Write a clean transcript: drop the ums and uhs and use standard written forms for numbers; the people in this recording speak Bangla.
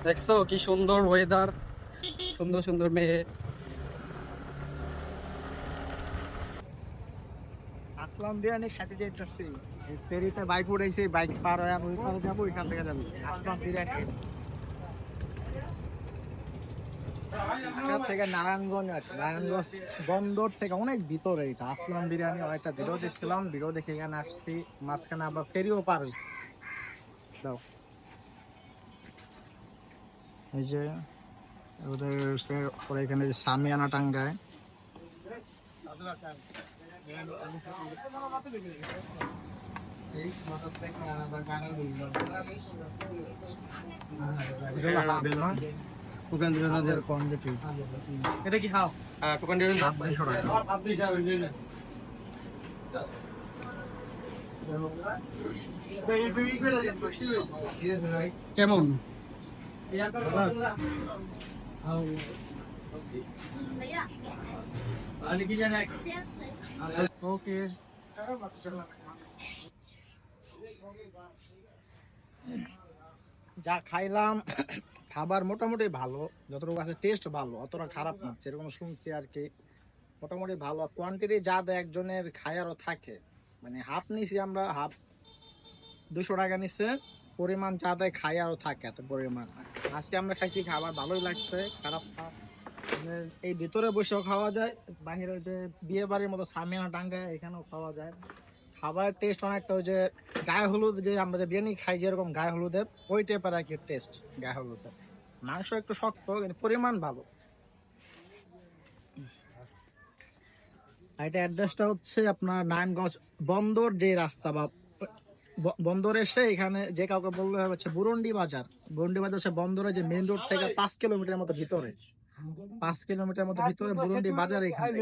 দেখছো কি সুন্দর ওয়েদার, সুন্দর সুন্দর মেয়ে। আসলাম বিরিয়ানি খেতে যাইতেছি। এই ফেরিতে বাইক উঠাইছি, বাইক পার হয়ে ওই পারে যাবো, ওইখান থেকে যাবো আসলাম বিরিয়ানি। ঢাকা থেকে নারায়ণগঞ্জ আসে, নারায়ণগঞ্জ বন্দর থেকে অনেক ভিতরে এটা আসলাম বিরিয়ানি। একটা ভিডিও দেখছিলাম, ভিডিও দেখে এখানে আসছি। মাঝখানে আবার ফেরিও পার হয়েছি। দাও এই যে ওদের পরে এখানে যে সামিয়ানা টাঙ্গায়। এটা কি খাও? কোকান ডিও না? কেমন? ওকে, যা খাইলাম খাবার মোটামুটি ভালো, যতটুকু আছে টেস্ট ভালো, অতটা খারাপ না যেরকম শুনছি আর কি। মোটামুটি ভালো কোয়ান্টিটি যা দেয় একজনের খায়ারও থাকে। মানে হাফ নিছি আমরা, হাফ 200 টাকা নিচ্ছে। পরিমাণ যা দেয় খায়ারও থাকে এত পরিমাণ। আজকে আমরা খাইছি, খাবার ভালোই লাগছে, খারাপ না। মানে এই ভিতরে বসেও খাওয়া যায়, বাহিরে যে বিয়ে বাড়ির মতো সামিয়ানা টাঙ্গায় এখানেও খাওয়া যায়। খাবারের টেস্ট অনেকটা ওই যে গায়ে হলুদ, যে আমরা যে বিরিয়ানি খাই যেরকম গায়ে হলুদের, ওই টাইপের আর কি টেস্ট গায়ে হলুদের। মাংস একটু শক্ত কিন্তু পরিমাণ ভালো। আর এটা অ্যাড্রেসটা হচ্ছে আপনার নারায়ণগঞ্জ বন্দর যে রাস্তা, বা বন্দর এসে এখানে যে কাউকে বললে হবে হচ্ছে বুরুন্ডি বাজার। বুরুন্ডি বাজার হচ্ছে বন্দরে যে মেইন রোড থেকে 5 কিলোমিটার মতো ভিতরে, 5 কিলোমিটার মতো ভিতরে বুরুন্ডি বাজার এখানে।